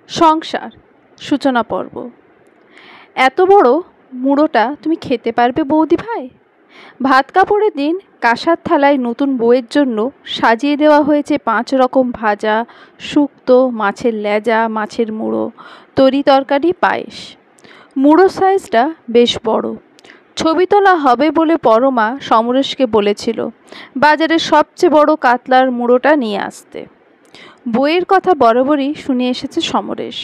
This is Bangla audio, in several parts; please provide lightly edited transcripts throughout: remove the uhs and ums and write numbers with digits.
সংসার সূচনা পর্ব। এত বড় মুড়োটা তুমি খেতে পারবে বৌদি ভাই? ভাত কাপড়ের দিন কাঁসার থালায় নতুন বউয়ের জন্য সাজিয়ে দেওয়া হয়েছে 5 রকম ভাজা, শুক্তো, মাছের লেজা, মাছের মুড়ো, তরি তরকারি, পায়েস। মুড়োর সাইজটা বেশ বড়। ছবি তোলা হবে বলে পরমা সমরেশকে বলেছিল বাজারের সবচেয়ে বড় কাতলার মুড়োটা নিয়ে আসতে। বইয়ের কথা বরাবরই শুনে এসেছে সমরেশ,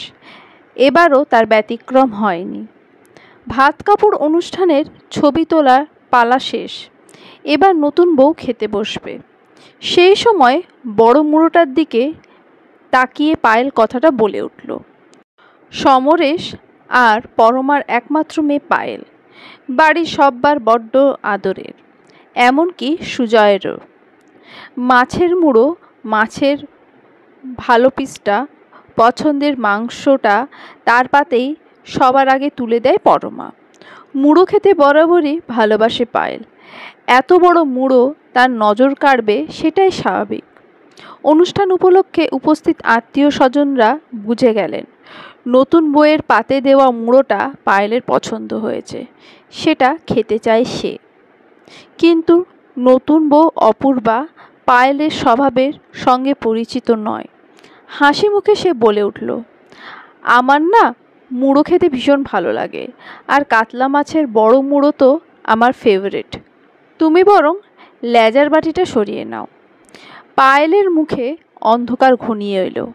এবারও তার ব্যতিক্রম হয়নি। ভাত কাপড় অনুষ্ঠানের ছবি তোলার পালা শেষ, এবার নতুন বউ খেতে বসবে। সেই সময় বড় মুড়োটার দিকে তাকিয়ে পায়েল কথাটা বলে উঠল। সমরেশ আর পরমার একমাত্র মেয়ে পায়েল, বাড়ির সববার বড্ড আদরের, এমনকি সুজয়েরও। মাছের মুড়ো, মাছের ভালো পিসটা, পছন্দের মাংসটা তার পাতেই সবার আগে তুলে দেয় পরমা। মুড়ো খেতে বরাবরই ভালোবাসে পায়েল, এত বড় মুড়ো তার নজর কাড়বে সেটাই স্বাভাবিক। অনুষ্ঠান উপলক্ষে উপস্থিত আত্মীয় স্বজনরা বুঝে গেলেন নতুন বউয়ের পাতে দেওয়া মুড়োটা পায়েলের পছন্দ হয়েছে, সেটা খেতে চায় সে। কিন্তু নতুন বউ অপূর্বা পায়েলের স্বভাবের সঙ্গে পরিচিত নয়। হাসি মুখে সে বলে উঠল, আমার না মুড়ো খেতে ভীষণ ভালো লাগে, আর কাতলা মাছের বড় মুড়ো তো আমার ফেভারিট। তুমি বরং লেজার বাটিটা সরিয়ে নাও। পায়েলের মুখে অন্ধকার ঘনিয়ে এলো।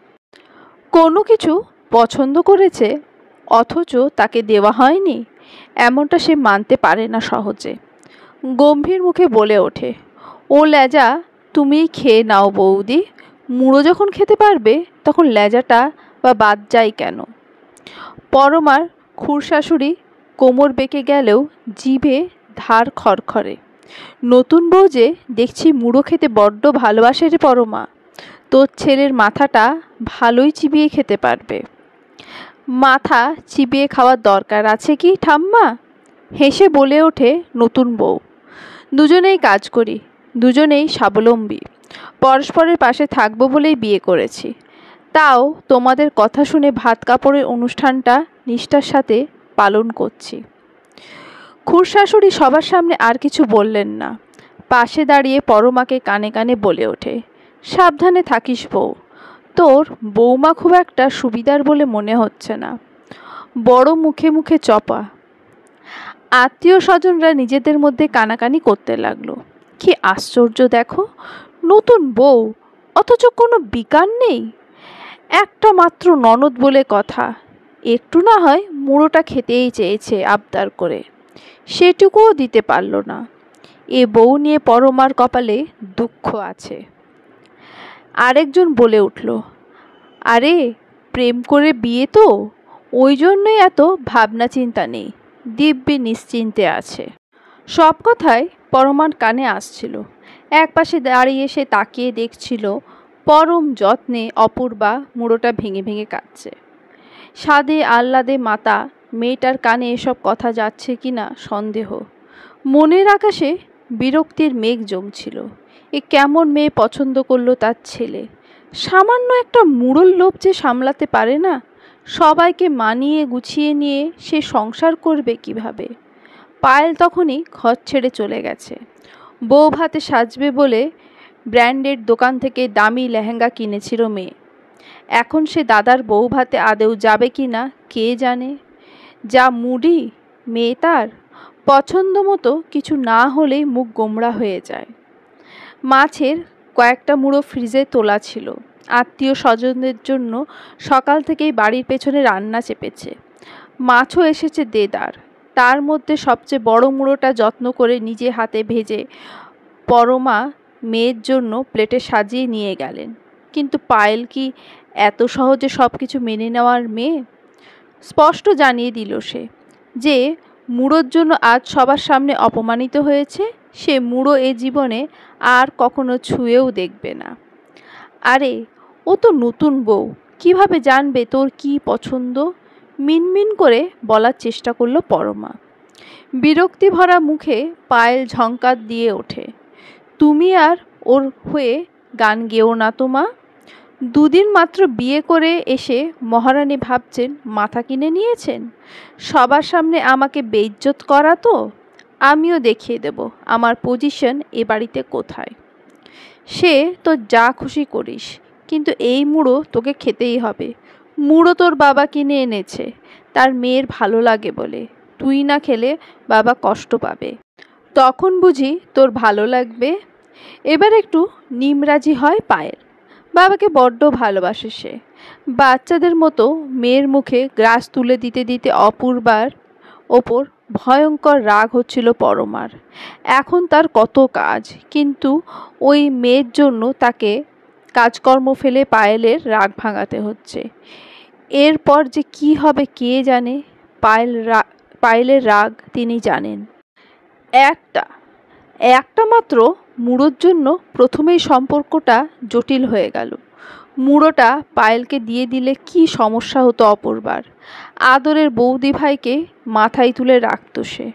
কোনো কিছু পছন্দ করেছে অথচ তাকে দেওয়া হয়নি, এমনটা সে মানতে পারে না সহজে। গম্ভীর মুখে বলে ওঠে, ও লেজা তুমিই খেয়ে নাও বৌদি, মুড়ো যখন খেতে পারবে তখন লেজাটা বা বাদ যায় কেন? পরমার খুড়শাশুড়ি কোমর বেঁকে গেলেও জিভে ধার খরখরে। নতুন বউ যে দেখছি মুড়ো খেতে বড্ড ভালোবাসে রে পরমা, তোর ছেলের মাথাটা ভালোই চিবিয়ে খেতে পারবে। মাথা চিবিয়ে খাওয়ার দরকার আছে কি ঠাম্মা? হেসে বলে ওঠে নতুন বউ। দুজনেই কাজ করি, দুজনেই স্বাবলম্বী, পরস্পরের পাশে থাকবো বলেই বিয়ে করেছি। তাও তোমাদের কথা শুনে ভাত কাপড়ের অনুষ্ঠানটা নিষ্ঠার সাথে পালন করছি। খুড়শাশুড়ি সবার সামনে আর কিছু বললেন না, পাশে দাঁড়িয়ে পরমাকে কানে কানে বলে ওঠে, সাবধানে থাকিস বউ, তোর বৌমা খুব একটা সুবিধার বলে মনে হচ্ছে না, বড় মুখে মুখে চপা। আত্মীয় স্বজনরা নিজেদের মধ্যে কানাকানি করতে লাগলো, কি আশ্চর্য দেখো, নতুন বউ অথচ কোনো বিকার নেই, একটা মাত্র ননদ বলে কথা, একটু না হয় মুড়োটা খেতেই চেয়েছে আবদার করে, সেটুকুও দিতে পারল না। এ বউ নিয়ে পরমার কপালে দুঃখ আছে। আরেকজন বলে উঠল, আরে প্রেম করে বিয়ে তো, ওই জন্যই এত ভাবনা চিন্তা নেই, দিব্যি নিশ্চিন্তে আছে। সব কথাই পরমার কানে আসছিল। এক পাশে দাঁড়িয়ে সে তাকিয়ে দেখছিল পরম যত্নে অপূর্বা মুড়োটা ভেঙে ভেঙে কাটছে। স্বাদে আহ্লাদে মাতা মেয়েটার কানে এসব কথা যাচ্ছে কিনা সন্দেহ। মনের আকাশে বিরক্তির মেঘ জমছিল। এ কেমন মেয়ে পছন্দ করলো তার ছেলে? সামান্য একটা মুড়োর লোভ যে সামলাতে পারে না, সবাইকে মানিয়ে গুছিয়ে নিয়ে সে সংসার করবে কিভাবে? পায়েল তখনই ঘর ছেড়ে চলে গেছে। বউ ভাতে সাজবে বলে ব্র্যান্ডেড দোকান থেকে দামি লেহেঙ্গা কিনেছিল মেয়ে। এখন সে দাদার বউ ভাতে আদেও যাবে কি না কে জানে। যা মুডি মেয়ে, তার পছন্দ মতো কিছু না হলেই মুখ গোমড়া হয়ে যায়। মাছের কয়েকটা মুড়ো ফ্রিজে তোলা ছিল, আত্মীয় স্বজনদের জন্য সকাল থেকেই বাড়ির পেছনে রান্না চেপেছে। মাছও এসেছে দেদার, তার মধ্যে সবচেয়ে বড় মুড়োটা যত্ন করে নিজে হাতে ভেজে পরমা মেয়ের জন্য প্লেটে সাজিয়ে নিয়ে গেলেন। কিন্তু পায়েল কি এত সহজে সব কিছু মেনে নেওয়ার মেয়ে? স্পষ্ট জানিয়ে দিল সে যে মুড়োর জন্য আজ সবার সামনে অপমানিত হয়েছে, সে মুড়ো এ জীবনে আর কখনো ছুঁয়েও দেখবে না। আরে ও তো নতুন বউ, কিভাবে জানবে তোর কি পছন্দ? মিনমিন করে বলার চেষ্টা করলো পরমা। বিরক্তি ভরা মুখে পায়েল ঝংকার দিয়ে ওঠে, তুমি আর ওর হয়ে গান গেও না তো মা, দুদিন মাত্র বিয়ে করে এসে মহারানী ভাবছেন মাথা কিনে নিয়েছেন। সবার সামনে আমাকে বেইজ্জত করা তো। আমিও দেখিয়ে দেব আমার পজিশন এ বাড়িতে কোথায়। সে তো যা খুশি করিস, কিন্তু এই মুড়ো তোকে খেতেই হবে। মুড়ো তোর বাবা কিনে এনেছে, তার মেয়ের ভালো লাগে বলে। তুই না খেলে বাবা কষ্ট পাবে। তখন বুঝি তোর ভালো লাগবে। এবার একটু নিমরাজি হয় পায়েল। বাবাকে বড্ড ভালোবাসে সে। বাচ্চাদের মতো মেয়ের মুখে গ্রাস তুলে দিতে দিতে অপূর্বার ওপর ভয়ঙ্কর রাগ হচ্ছিল পরমার। এখন তার কত কাজ, কিন্তু ওই মেয়ের জন্য তাকে কাজকর্ম ফেলে পায়েলের রাগ ভাঙাতে হচ্ছে। এরপর যে কি হবে কে জানে। পায়েলের রাগ তিনি জানেন। একটা মাত্র মুড়োর জন্য প্রথমেই সম্পর্কটা জটিল হয়ে গেল। মুড়োটা পায়েলকে দিয়ে দিলে কি সমস্যা হতো অপূর্বার। আদরের বৌদি ভাইকে মাথায় তুলে রাখত সে।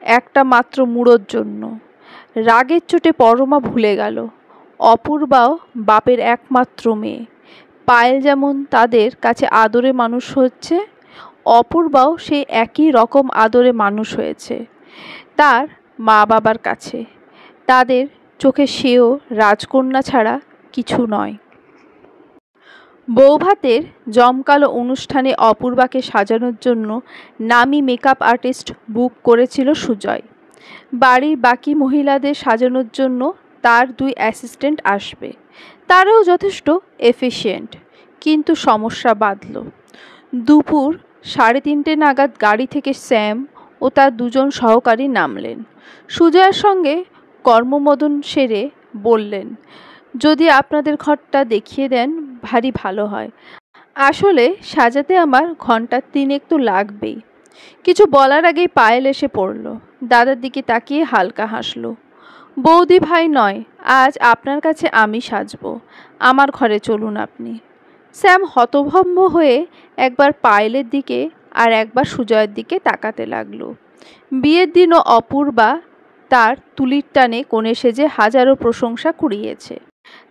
একটা মাত্র মুড়োর জন্য। রাগের চোটে পরমা ভুলে গেল অপূর্বাও বাপের একমাত্র মেয়ে। পায়েল যেমন তাদের কাছে আদরে মানুষ হচ্ছে, অপূর্বাও সেই একই রকম আদরে মানুষ হয়েছে তার মা বাবার কাছে। তাদের চোখে সেও রাজকন্যা ছাড়া কিছু নয়। বৌভাতের জমকালো অনুষ্ঠানে অপূর্বাকে সাজানোর জন্য নামী মেকআপ আর্টিস্ট বুক করেছিল সুজয়। বাড়ির বাকি মহিলাদের সাজানোর জন্য তার 2 অ্যাসিস্ট্যান্ট আসবে। তারাও যথেষ্ট এফিশিয়েন্ট। কিন্তু সমস্যা বাধল। দুপুর 3:30 নাগাদ গাড়ি থেকে স্যাম ও তার 2 জন সহকারী নামলেন। সুজয়ের সঙ্গে কর্মমদন সেরে বললেন, যদি আপনাদের ঘরটা দেখিয়ে দেন ভারী ভালো হয়। আসলে সাজাতে আমার ঘন্টা 3 তো লাগবেই। কিছু বলার আগেই পায়েল এসে পড়ল। দাদার দিকে তাকিয়ে হালকা হাসল। বৌদি ভাই নয়, আজ আপনার কাছে আমি সাজবো। আমার ঘরে চলুন আপনি। স্যাম হতভম্ব হয়ে একবার পায়েলের দিকে আর একবার সুজয়ের দিকে তাকাতে লাগলো। বিয়ের দিনও অপূর্বা তার তুলির টানে কোণে সেজে হাজারো প্রশংসা কুড়িয়েছে।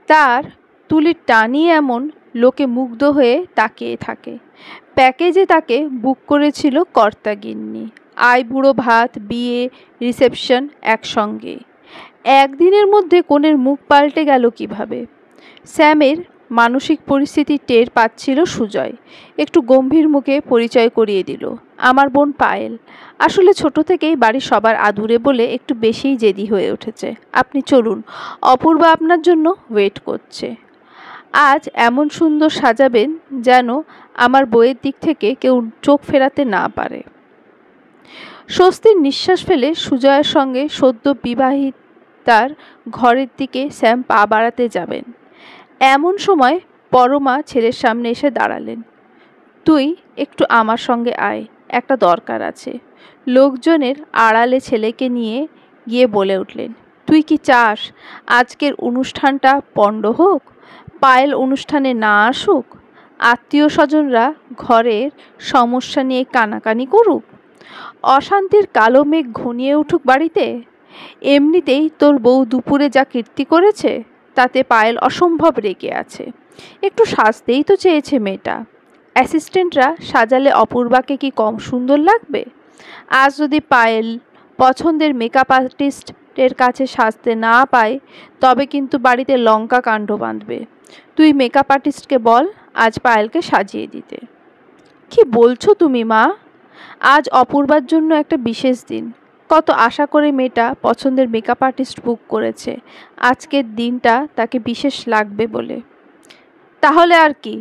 তার তুলির টানই এমন লোকে মুগ্ধ হয়ে তাকিয়ে থাকে। প্যাকেজে তাকে বুক করেছিল কর্তাগিন্নি। আইবুড়ো ভাত, বিয়ে, রিসেপশন একসঙ্গে। একদিনের মধ্যে কনের মুখ পাল্টে গেল কিভাবে। স্যামের মানসিক পরিস্থিতি টের পাচ্ছিল সুজয়। একটু গম্ভীর মুখে পরিচয় করিয়ে দিল, আমার বোন পায়েল। আসলে ছোট থেকেই বাড়ির সবার আদুরে বলে একটু বেশিই জেদি হয়ে উঠেছে। আপনি চলুন, অপূর্বা আপনার জন্য ওয়েট করছে। আজ এমন সুন্দর সাজাবেন যেন আমার বইয়ের দিক থেকে কেউ চোখ ফেরাতে না পারে। স্বস্তির নিঃশ্বাস ফেলে সুজয়ের সঙ্গে সদ্য বিবাহিতার ঘরের দিকে স্যাম পা বাড়াতে যাবেন। এমন সময় পরমা ছেলের সামনে এসে দাঁড়ালেন। তুই একটু আমার সঙ্গে আয়, একটা দরকার আছে। লোকজনের আড়ালে ছেলেকে নিয়ে গিয়ে বলে উঠলেন, তুই কি চাস আজকের অনুষ্ঠানটা পণ্ড হোক? পায়েল অনুষ্ঠানে না আসুক? আত্মীয় স্বজনরা ঘরের সমস্যা নিয়ে কানাকানি করুক? অশান্তির কালো মেঘ ঘনিয়ে উঠুক বাড়িতে? এমনিতেই তোর বউ দুপুরে যা কীর্তি করেছে তাতে পায়েল অসম্ভব রেগে আছে। একটু সাজতেই তো চেয়েছে মেয়েটা। অ্যাসিস্ট্যান্টরা সাজালে অপূর্বাকে কি কম সুন্দর লাগবে? আজ যদি পায়েল পছন্দের মেকআপ আর্টিস্টের কাছে সাজতে না পায় তবে কিন্তু বাড়িতে লঙ্কা কাণ্ড বাঁধবে। তুই মেকআপ আর্টিস্টকে বল আজ পায়েলকে সাজিয়ে দিতে। কি বলছো তুমি মা? আজ অপূর্বার জন্য একটা বিশেষ দিন। কত আশা করে মেয়েটা পছন্দের মেকআপ আর্টিস্ট বুক করেছে। আজকের দিনটা তাকে বিশেষ লাগবে বলে। তাহলে আর কি,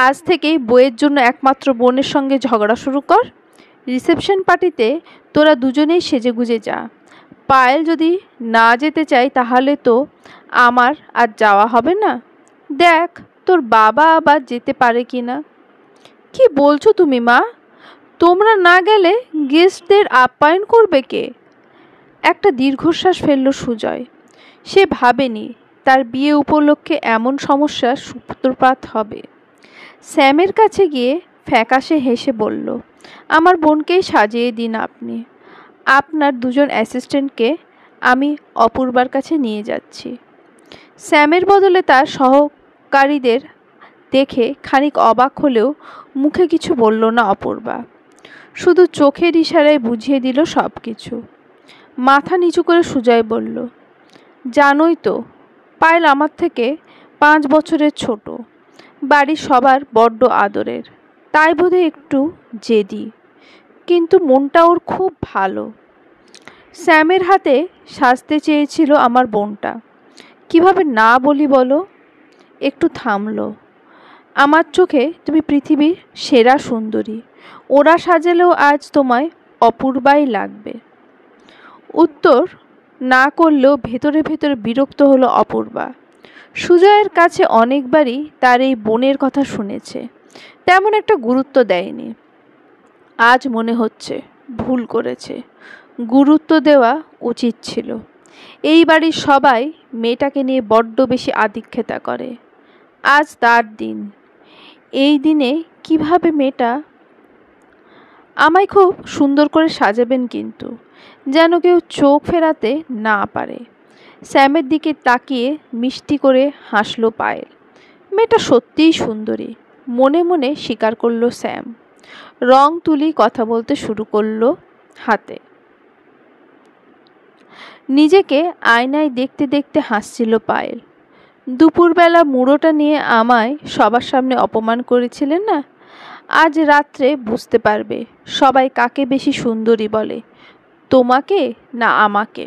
আজ থেকেই বইয়ের জন্য একমাত্র বোনের সঙ্গে ঝগড়া শুরু কর। রিসেপশন পার্টিতে তোরা দুজনেই সেজেগুজে যা। পায়েল যদি না যেতে চায় তাহলে তো আমার আর যাওয়া হবে না। দেখ তোর বাবা আবার যেতে পারে কি না। কি বলছো তুমি মা? তোমরা না গেলে গেস্টদের আপ্যায়ন করবে কে? একটা দীর্ঘশ্বাস ফেলল সুজয়। সে ভাবেনি তার বিয়ে উপলক্ষে এমন সমস্যার সূত্রপাত হবে। স্যামের কাছে গিয়ে ফ্যাকাশে হেসে বলল, আমার বোনকেই সাজিয়ে দিন আপনি। আপনার 2 জন অ্যাসিস্ট্যান্টকে আমি অপূর্বার কাছে নিয়ে যাচ্ছি। স্যামের বদলে তার সহকারীদের দেখে খানিক অবাক হলেও মুখে কিছু বলল না অপূর্বা, শুধু চোখের ইশারায় বুঝিয়ে দিল সব কিছু। মাথা নিচু করে সুজয় বলল, জানোই তো পায়েল আমার থেকে 5 বছরের ছোট, বাড়ির সবার বড্ড আদরের, তাই বোধহয় একটু জেদি, কিন্তু মনটা ওর খুব ভালো। স্যামের হাতে সাজতে চেয়েছিল আমার বোনটা, কিভাবে না বলি বলো। একটু থামলো। আমার চোখে তুমি পৃথিবীর সেরা সুন্দরী, ওরা সাজালেও আজ তোমায় অপূর্বাই লাগবে। উত্তর না করলেও ভেতরে ভেতরে বিরক্ত হলো অপূর্বা। সুজয়ের কাছে অনেকবারই তার এই বোনের কথা শুনেছে, তেমন একটা গুরুত্ব দেয়নি। আজ মনে হচ্ছে ভুল করেছে, গুরুত্ব দেওয়া উচিত ছিল। এই বাড়ির সবাই মেয়েটাকে নিয়ে বড্ড বেশি আদিক্ষেতা করে। আজ তার দিন, এই দিনে কিভাবে মেয়েটা। আমায় খুব সুন্দর করে সাজাবেন কিন্তু, যেন কেউ চোখ ফেরাতে না পারে। স্যামের দিকে তাকিয়ে মিষ্টি করে হাসল পায়েল। মেয়েটা সত্যিই সুন্দরী, মনে মনে স্বীকার করল স্যাম। রং তুলি কথা বলতে শুরু করলো হাতে। নিজেকে আয়নায় দেখতে দেখতে হাসছিল পায়েল। দুপুরবেলা মুড়োটা নিয়ে আমায় সবার সামনে অপমান করেছিলেন না, আজ রাত্রে বুঝতে পারবে সবাই কাকে বেশি সুন্দরী বলে, তোমাকে না আমাকে।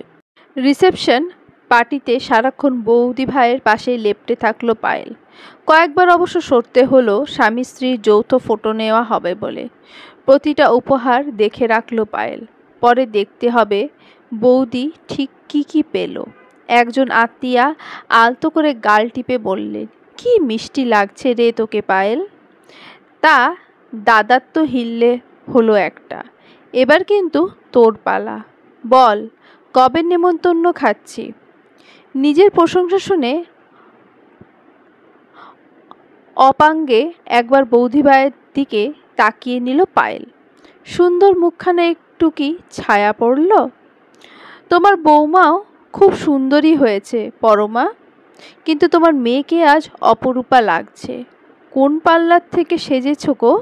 রিসেপশন পার্টিতে সারাক্ষণ বৌদি ভাইয়ের পাশেই লেপ্টে থাকলো পায়েল। কয়েকবার অবশ্য সরতে হলো স্বামী স্ত্রীর যৌথ ফটো নেওয়া হবে বলে। প্রতিটা উপহার দেখে রাখলো পায়েল, পরে দেখতে হবে বৌদি ঠিক কি পেল। একজন আত্মীয়া আলতো করে গাল টিপে বললেন, কি মিষ্টি লাগছে রে তোকে পায়েল। তা দাদার তো হিললে হলো একটা, এবার কিন্তু তোর পালা, বল কবে নেমন্তন্ন খাচ্ছি। নিজের প্রশংসা শুনে অপাঙ্গে একবার বৌদি ভাইয়ের দিকে তাকিয়ে নিল পায়েল। সুন্দর মুখখানে একটু কি ছায়া পড়ল। তোমার বৌমাও খুব সুন্দরী হয়েছে পরমা, কিন্তু তোমার মেয়েকে আজ অপরূপা লাগছে। কোন পার্লার থেকে সেজেছ গো?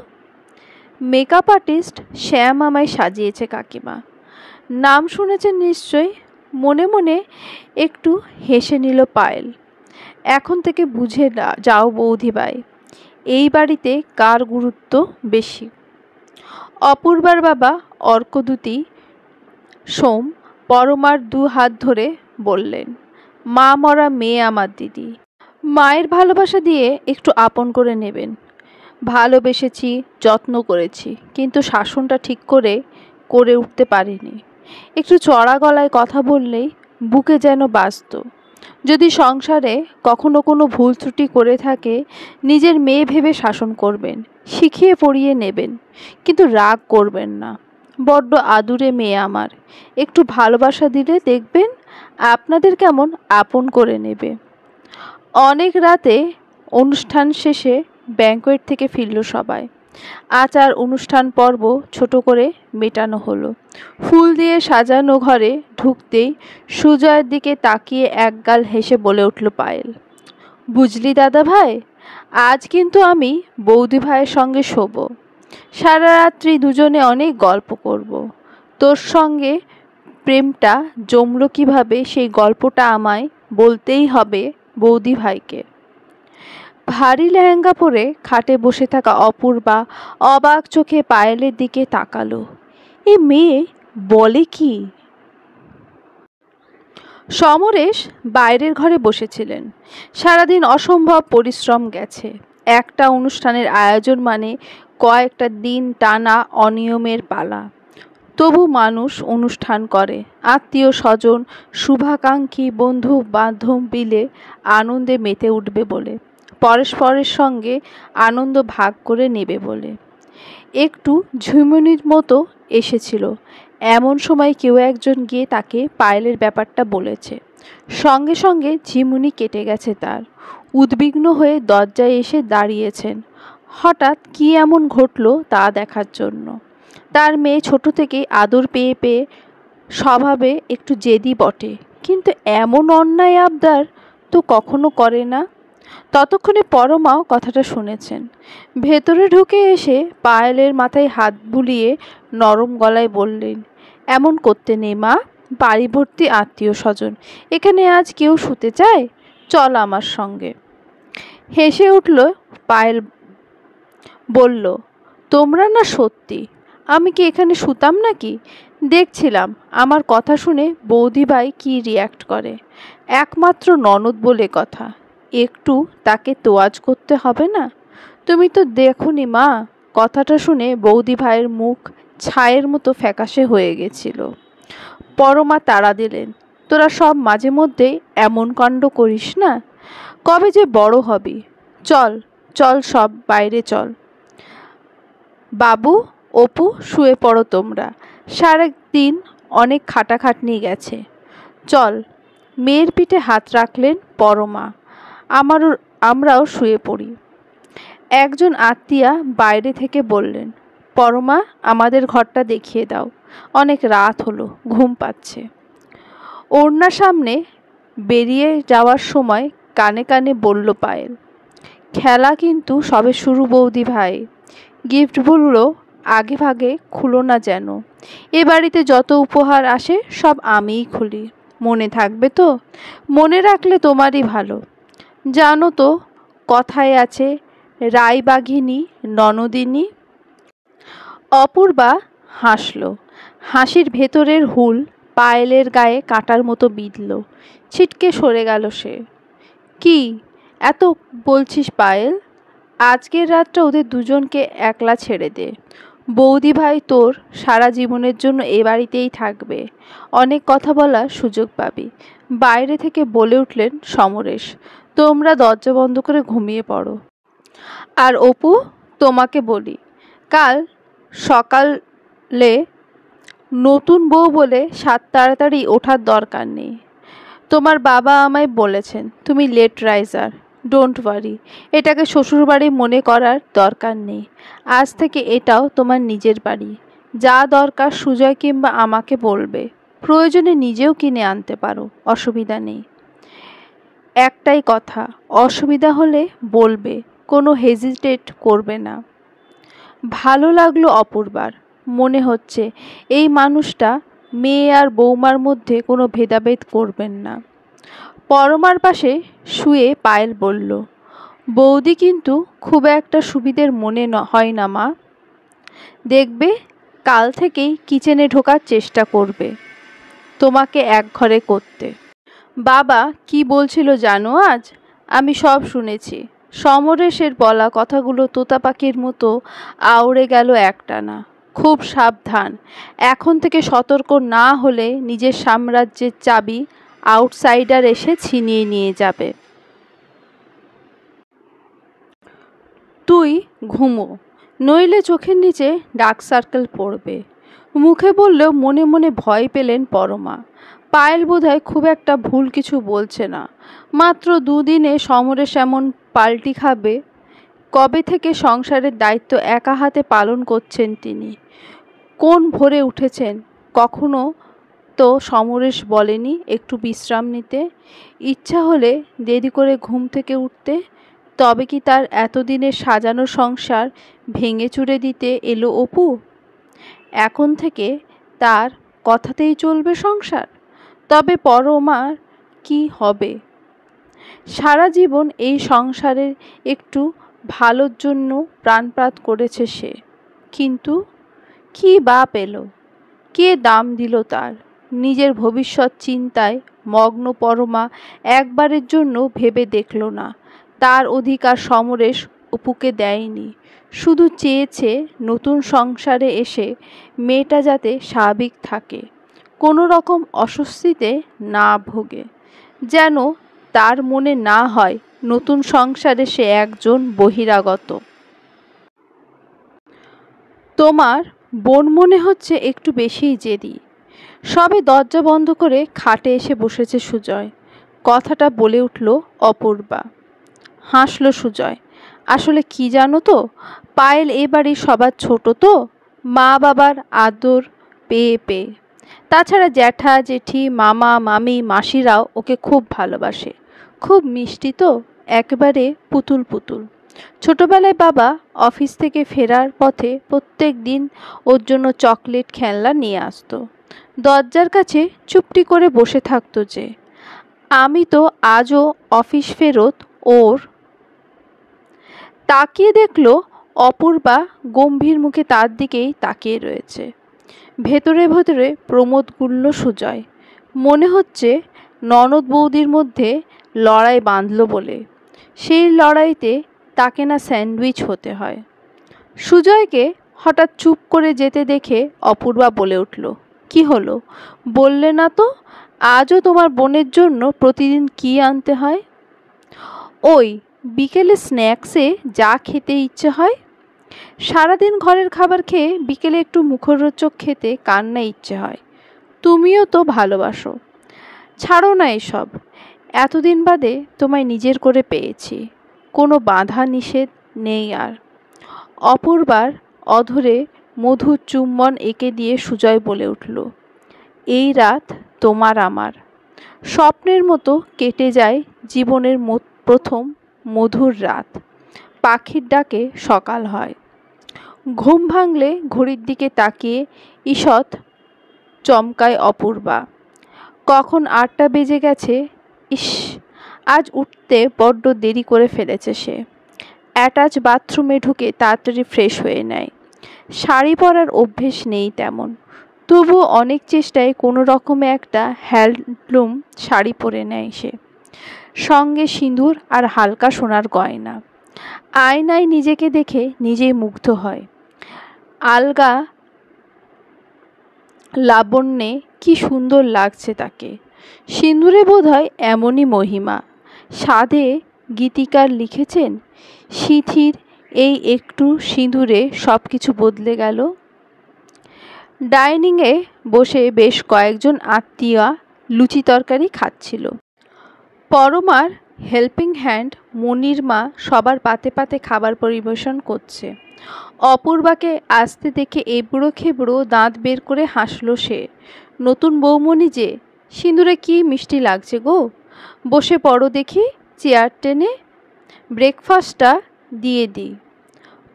মেকআপ আর্টিস্ট শ্যাম আমায় সাজিয়েছে কাকিমা। নাম শুনেছেন নিশ্চয়। মনে মনে একটু হেসে নিল পায়েল। এখন থেকে বুঝে যাও বৌদি ভাই, এই বাড়িতে কার গুরুত্ব বেশি। অপূর্বার বাবা অর্কদূতী সোম পরমার 2 হাত ধরে বললেন, মা মরা মেয়ে আমার দিদি, মায়ের ভালোবাসা দিয়ে একটু আপন করে নেবেন। ভালোবেসেছি, যত্ন করেছি, কিন্তু শাসনটা ঠিক করে উঠতে পারিনি। একটু চড়া গলায় কথা বললেই বুকে যেন বাজত। যদি সংসারে কখনো কোনো ভুল ত্রুটি করে থাকে, নিজের মেয়ে ভেবে শাসন করবেন, শিখিয়ে পড়িয়ে নেবেন, কিন্তু রাগ করবেন না। বড্ড আদুরে মেয়ে আমার, একটু ভালোবাসা দিলে দেখবেন আপনাদের কেমন আপন করে নেবে। অনেক রাতে অনুষ্ঠান শেষে ব্যাঙ্কোয়েট থেকে ফিরল সবাই। আচার অনুষ্ঠান পর্ব ছোট করে মেটানো হলো। ফুল দিয়ে সাজানো ঘরে ঢুকতেই সুজয়ের দিকে তাকিয়ে একগাল হেসে বলে উঠল পায়েল, বুঝলি দাদা ভাই, আজ কিন্তু আমি বৌদি ভাইয়ের সঙ্গে শোব। সারা রাত্রি দুজনে অনেক গল্প করব। তোর সঙ্গে প্রেমটা জমল কিভাবে সেই গল্পটা আমায় বলতেই হবে বৌদি ভাইকে। ভারী লেহেঙ্গা পরে খাটে বসে থাকা অপূর্বা অবাক চোখে পায়েলের দিকে তাকালো। এ মেয়ে বলে কি? সমরেশ বাইরের ঘরে বসেছিলেন। সারাদিন অসম্ভব পরিশ্রম গেছে। একটা অনুষ্ঠানের আয়োজন মানে কয়েকটা দিন টানা অনিয়মের পালা। তবু মানুষ অনুষ্ঠান করে, আত্মীয় স্বজন শুভাকাঙ্ক্ষী বন্ধু বান্ধব মিলে আনন্দে মেতে উঠবে বলে, পরস্পরের সঙ্গে আনন্দ ভাগ করে নেবে বলে। একটু ঝুমুনির মতো এসেছিল, এমন সময় কেউ একজন গিয়ে তাকে পায়েলের ব্যাপারটা বলেছে। সঙ্গে সঙ্গে ঝিমুনি কেটে গেছে তার। উদ্বিগ্ন হয়ে দরজায় এসে দাঁড়িয়েছেন, হঠাৎ কি এমন ঘটলো তা দেখার জন্য। তার মেয়ে ছোট থেকেই আদর পেয়ে পেয়ে স্বভাবে একটু জেদি বটে, কিন্তু এমন অন্যায় আবদার তো কখনো করে না। ততক্ষণে পরমাও কথাটা শুনেছেন। ভেতরে ঢুকে এসে পায়েলের মাথায় হাত বুলিয়ে নরম গলায় বললেন, এমন করতে নেই মা, বাড়ি ভর্তি আত্মীয় স্বজন, এখানে আজ কেউ শুতে চায়? চল আমার সঙ্গে। হেসে উঠল পায়েল, বলল, তোমরা না সত্যি, আমি কি এখানে শুতাম নাকি? দেখছিলাম আমার কথা শুনে বৌদিভাই কি রিয়্যাক্ট করে। একমাত্র ননদ বলে কথা, একটু তাকে তোয়াজ করতে হবে না? তুমি তো দেখোনি মা। কথাটা শুনে বৌদি ভাইয়ের মুখ ছায়ের মতো ফ্যাকাশে হয়ে গেছিল। পরমা তাড়া দিলেন, তোরা সব মাঝে মধ্যেই এমন কাণ্ড করিস না, কবে যে বড় হবি। চল চল, সব বাইরে চল। বাবু, অপু, শুয়ে পড়ো তোমরা, সারাদিন অনেক খাটাখাটনি গেছে। চল। মেয়ের পিঠে হাত রাখলেন পরমা। আমরাও শুয়ে পড়ি। একজন আত্মীয়া বাইরে থেকে বললেন, পরমা, আমাদের ঘরটা দেখিয়ে দাও, অনেক রাত হলো, ঘুম পাচ্ছে। ওড়না সামনে বেরিয়ে যাওয়ার সময় কানে কানে বলল পায়েল, খেলা কিন্তু সবে শুরু বৌদি ভাই, গিফটগুলো আগে ভাগে খুলো না যেন। এ বাড়িতে যত উপহার আসে সব আমিই খুলি, মনে থাকবে তো? মনে রাখলে তোমারই ভালো। জানো তো কথায় আছে, রায়বাঘিনী ননদিনী। অপূর্বা হাসল। হাসির ভেতরের হুল পায়েলের গায়ে কাঁটার মতো বিঁধল। ছিটকে সরে গেল সে। কি এত বলছিস পায়েল? আজকের রাতটা ওদের দুজনকে একলা ছেড়ে দে। বৌদি ভাই তোর সারা জীবনের জন্য এ বাড়িতেই থাকবে, অনেক কথা বলার সুযোগ পাবি। বাইরে থেকে বলে উঠলেন সমরেশ, তোমরা দরজা বন্ধ করে ঘুমিয়ে পড়ো। আর অপু, তোমাকে বলি, কাল সকালে নতুন বউ বলে সাত তাড়াতাড়ি ওঠার দরকার নেই। তোমার বাবা আমায় বলেছেন তুমি লেট রাইজার, ডোন্ট ওয়ারি। এটাকে শ্বশুরবাড়ি মনে করার দরকার নেই। আজ থেকে এটাও তোমার নিজের বাড়ি। যা দরকার সুজয় কিংবা আমাকে বলবে, প্রয়োজনে নিজেও কিনে আনতে পারো, অসুবিধা নেই। একটাই কথা, অসুবিধা হলে বলবে, কোনো হেজিটেট করবে না। ভালো লাগলো অপূর্বার। মনে হচ্ছে এই মানুষটা মেয়ে আর বৌমার মধ্যে কোনো ভেদাভেদ করবেন না। পরমার পাশে শুয়ে পায়েল বলল, বৌদি কিন্তু খুব একটা সুবিধের মনে হয় না মা। দেখবে কাল থেকেই কিচেনে ঢোকার চেষ্টা করবে, তোমাকে এক ঘরে করতে। বাবা কি বলছিল জানো আজ? আমি সব শুনেছি। সমরেশের বলা কথাগুলো তোতা পাখির মতো আউড়ে গেল একটানা। খুব সাবধান, এখন থেকে সতর্ক না হলে নিজের সাম্রাজ্যের চাবি আউটসাইডার এসে ছিনিয়ে নিয়ে যাবে। তুই ঘুমো, নইলে চোখের নিচে ডার্ক সার্কেল পড়বে। মুখে বললেও মনে মনে ভয় পেলেন পরমা। পায়েল বোধহয় খুব একটা ভুল কিছু বলছে না। মাত্র দুদিনে সমরেশ এমন পাল্টি খাবে? কবে থেকে সংসারের দায়িত্ব একা হাতে পালন করছেন তিনি? কোন ভোরে উঠেছেন? কখনো তো সমরেশ বলেনি একটু বিশ্রাম নিতে, ইচ্ছা হলে দেরি করে ঘুম থেকে উঠতে? তবে কি তার এতদিনের সাজানো সংসার ভেঙে চুরে দিতে এলো অপু? এখন থেকে তার কথাতেই চলবে সংসার? তবে পরমার কি হবে? সারা জীবন এই সংসারের একটু ভালোর জন্য প্রাণপাত করেছে সে, কিন্তু কি বা পেল? কে দাম দিল তার? নিজের ভবিষ্যৎ চিন্তায় মগ্ন পরমা একবারের জন্য ভেবে দেখল না তার অধিকার সমরেশ অপুকে দেয়নি। শুধু চেয়েছে নতুন সংসারে এসে মেয়েটা যাতে স্বাভাবিক থাকে, কোনো রকম অস্বস্তিতে না ভোগে, যেন তার মনে না হয় নতুন সংসারে সে একজন বহিরাগত। তোমার বোন মনে হচ্ছে একটু বেশিই জেদি। সবে দরজা বন্ধ করে খাটে এসে বসেছে সুজয়। কথাটা বলে উঠল অপূর্বা। হাসল সুজয়। আসলে কি জানো তো, পায়েল এ বাড়ির সবার ছোট তো, মা বাবার আদর পেয়ে পেয়ে। তাছাড়া জ্যাঠা জেঠি মামা মামি মাসিরাও ওকে খুব ভালোবাসে। খুব মিষ্টি তো, একেবারে পুতুল পুতুল। ছোটবেলায় বাবা অফিস থেকে ফেরার পথে প্রত্যেক দিন ওর জন্য চকলেট খেলনা নিয়ে আসতো। দরজার কাছে চুপটি করে বসে থাকতো যে। আমি তো আজও অফিস ফেরত ওর তাকিয়ে দেখলো অপূর্বা গম্ভীর মুখে তার দিকেই তাকিয়ে রয়েছে। ভেতরে ভেতরে প্রমোদ গুলল সুজয়। মনে হচ্ছে ননদ বৌদির মধ্যে লড়াই বাঁধল বলে। সেই লড়াইতে তাকে না স্যান্ডউইচ হতে হয়। সুজয়কে হঠাৎ চুপ করে যেতে দেখে অপূর্বা বলে উঠল, কি হলো, বললে না তো আজও তোমার বোনের জন্য প্রতিদিন কি আনতে হয়? ওই বিকেলে স্ন্যাক্সে যা খেতে ইচ্ছে হয়। সারাদিন ঘরের খাবার খেয়ে বিকেলে একটু মুখরোচক খেতে কার না ইচ্ছে হয়। তুমিও তো ভালোবাসো। ছাড়ো না এসব। এতদিন বাদে তোমায় নিজের করে পেয়েছি, কোনো বাধা নিষেধ নেই আর। অপূর্বার অধরে মধুর চুম্বন এঁকে দিয়ে সুজয় বলে উঠল, এই রাত তোমার আমার। স্বপ্নের মতো কেটে যায় জীবনের প্রথম মধুর রাত। পাখির ডাকে সকাল হয়। ঘুম ভাঙলে ঘড়ির দিকে তাকিয়ে ঈষৎ চমকায় অপূর্বা। কখন 8টা বেজে গেছে। ইস, আজ উঠতে বড্ড দেরি করে ফেলেছে সে। অ্যাটাচ বাথরুমে ঢুকে তাড়াতাড়ি ফ্রেশ হয়ে নেয়। শাড়ি পরার অভ্যেস নেই তেমন, তবু অনেক চেষ্টায় কোনো রকমে একটা হ্যান্ডলুম শাড়ি পরে নেয় সে, সঙ্গে সিঁদুর আর হালকা সোনার গয়না। আয়নায় নিজেকে দেখে নিজেই মুগ্ধ হয়। আলগা লাবণ্যে কি সুন্দর লাগছে তাকে। সিঁদুরে বোধহয় এমনই মহিমা। সাধে গীতিকার লিখেছেন, সিঁথির এই একটু সিঁদুরে সব কিছু বদলে গেল। ডাইনিংয়ে বসে বেশ কয়েকজন আত্মীয়া লুচি তরকারি খাচ্ছিল। পরমার হেল্পিং হ্যান্ড মনির মা সবার পাতে পাতে খাবার পরিবেশন করছে। অপূর্বাকে আসতে দেখে এবড়ো খেবড়ো দাঁত বের করে হাসল সে। নতুন বৌমণি যে, সিঁদুরে কি মিষ্টি লাগছে গো, বসে পড়ো দেখি, চেয়ার টেনে ব্রেকফাস্টটা দিয়ে দিই।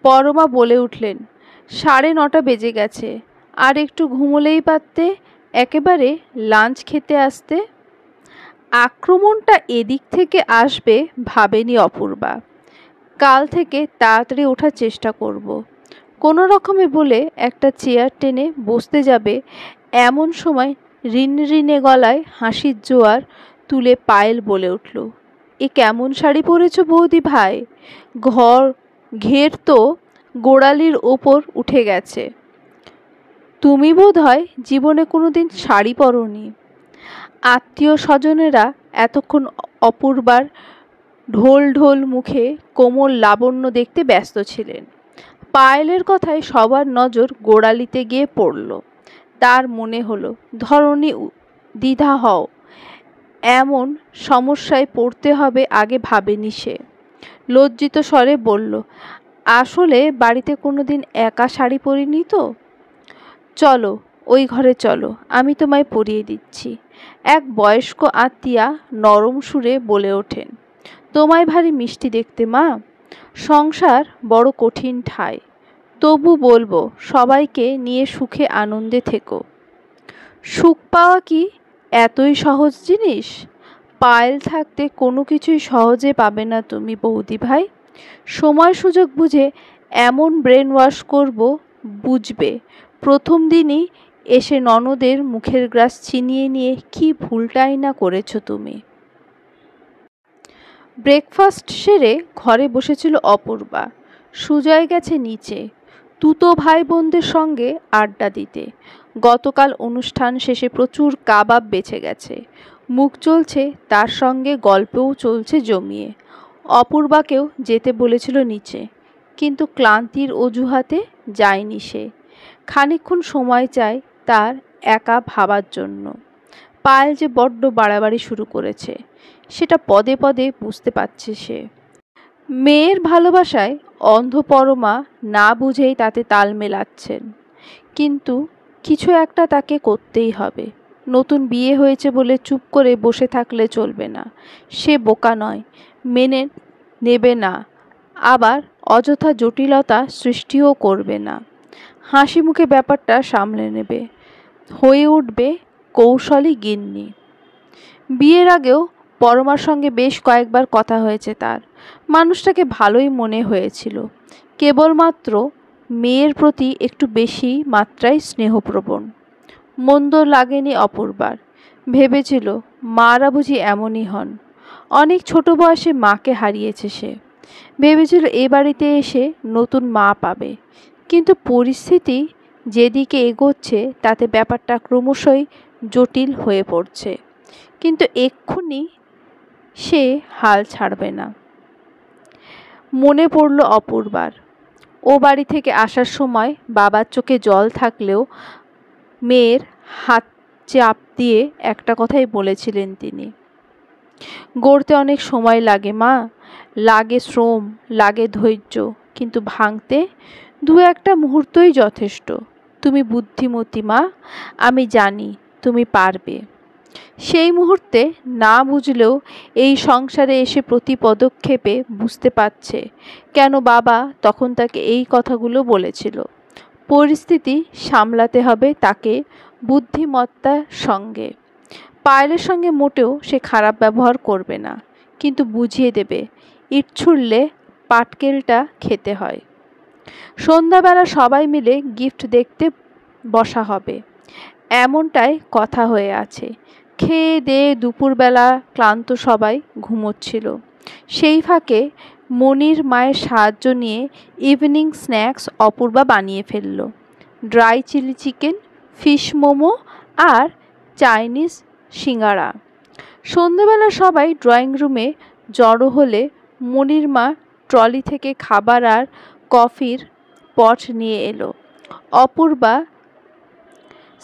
পরমা বলে উঠলেন, 9:30 বেজে গেছে, আর একটু ঘুমোলেই পারতে, একেবারে লাঞ্চ খেতে আসতে। আক্রমণটা এদিক থেকে আসবে ভাবেনি অপূর্বা। কাল থেকে তাড়াতাড়ি ওঠার চেষ্টা করব, কোনো রকমে বলে একটা চেয়ার টেনে বসতে যাবে এমন সময় রিনরিনে গলায় হাসির জোয়ার তুলে পায়েল বলে উঠল, এ কেমন শাড়ি পরেছ বৌদি ভাই, ঘের তো গোড়ালির ওপর উঠে গেছে। তুমি বোধ হয় জীবনে কোনোদিন শাড়ি পরনি। আত্মীয় স্বজনেরা এতক্ষণ অপূর্বার ঢোল ঢোল মুখে কোমল লাবণ্য দেখতে ব্যস্ত ছিলেন। পায়েলের কথায় সবার নজর গোড়ালিতে গিয়ে পড়ল। তার মনে হলো ধরণী দ্বিধা হও, এমন সমস্যায় পড়তে হবে আগে ভাবেনি সে। লজ্জিত স্বরে বলল, আসলে বাড়িতে কোনোদিন একা শাড়ি পরিনি তো। চলো ওই ঘরে চলো, আমি তোমায় পরিয়ে দিচ্ছি। এক বয়স্ক আত্মীয়া নরম সুরে বলে ওঠেন, তোমায় ভারী মিষ্টি দেখতে মা। সংসার বড় কঠিন ঠাই, তবু বলবো সবাইকে নিয়ে সুখে আনন্দে থেকো। সুখ পাওয়া কি এতই সহজ জিনিস? পায়েল থাকতে কোনো কিছুই সহজে পাবে না তুমি বৌদি ভাই। সময় সুযোগ বুঝে এমন ব্রেন ওয়াশ করব, বুঝবে প্রথম দিনই এসে ননদের মুখের গ্রাস ছিনিয়ে নিয়ে কি ভুলটাই না করেছো তুমি। ব্রেকফাস্ট সেরে ঘরে বসেছিল অপূর্বা। সুজয় গেছে নিচে তুতো ভাই বোনদের সঙ্গে আড্ডা দিতে। গতকাল অনুষ্ঠান শেষে প্রচুর কাবাব বেঁচে গেছে। মুখ চলছে, তার সঙ্গে গল্পও চলছে জমিয়ে। অপূর্বাকেও যেতে বলেছিল নিচে, কিন্তু ক্লান্তির অজুহাতে যায়নি সে। খানিকক্ষণ সময় চায় তার একা ভাবার জন্য। পায়েল যে বড্ড বাড়াবাড়ি শুরু করেছে, সেটা পদে পদে বুঝতে পারছে সে। মেয়ের ভালোবাসায় অন্ধ পরমা না বুঝেই তাতে তাল মেলাচ্ছেন, কিন্তু কিছু একটা তাকে করতেই হবে। নতুন বিয়ে হয়েছে বলে চুপ করে বসে থাকলে চলবে না। সে বোকা নয়, মেনে নেবে না, আবার অযথা জটিলতা সৃষ্টিও করবে না। হাসি মুখে ব্যাপারটা সামলে নেবে, হয়ে উঠবে কৌশলী গিন্নি। বিয়ের আগেও পরমার সঙ্গে বেশ কয়েকবার কথা হয়েছে তার। মানুষটাকে ভালোই মনে হয়েছিল, কেবলমাত্র মেয়ের প্রতি একটু বেশি মাত্রায় স্নেহপ্রবণ। মন্দ লাগেনি অপূর্বার। ভেবেছিল মারা বুঝি এমনই হন। অনেক ছোট বয়সে মাকে হারিয়েছে সে। ভেবেছিল এ বাড়িতে এসে নতুন মা পাবে, কিন্তু পরিস্থিতি যেদিকে এগোচ্ছে তাতে ব্যাপারটা ক্রমশই জটিল হয়ে পড়ছে। কিন্তু এক্ষুনি সে হাল ছাড়বে না। মনে পড়ল অপূর্বার। ও বাড়ি থেকে আসার সময় বাবার চোখে জল থাকলেও মেয়ের হাত চাপ দিয়ে একটা কথাই বলেছিলেন তিনি, গড়তে অনেক সময় লাগে মা, লাগে শ্রম, লাগে ধৈর্য, কিন্তু ভাঙতে দু একটা মুহূর্তই যথেষ্ট। তুমি বুদ্ধিমতী মা, আমি জানি তুমি পারবে। সেই মুহূর্তে না বুঝলেও এই সংসারে এসে প্রতি পদক্ষেপে বুঝতে পারছে কেন বাবা তখন তাকে এই কথাগুলো বলেছিল। পরিস্থিতি সামলাতে হবে তাকে বুদ্ধিমত্তার সঙ্গে। পায়েলের সঙ্গে মোটেও সে খারাপ ব্যবহার করবে না, কিন্তু বুঝিয়ে দেবে ইট ছুঁড়লে পাটকেলটা খেতে হয়। সন্ধ্যাবেলা সবাই মিলে গিফট দেখতে বসা হবে, এমনটাই কথা হয়ে আছে। খেয়ে দেয়ে দুপুরবেলা ক্লান্ত সবাই ঘুমোচ্ছিল। সেই ফাঁকে মনির মায়ের সাহায্য নিয়ে ইভিনিং স্ন্যাক্স অপূর্বা বানিয়ে ফেলল। Dry chilli chicken, fish momo আর চাইনিজ সিঙ্গারা। সন্ধ্যাবেলা সবাই ড্রয়িং রুমে জড়ো হলে মনির মা ট্রলি থেকে খাবার আর কফির পট নিয়ে এলো। অপূর্বা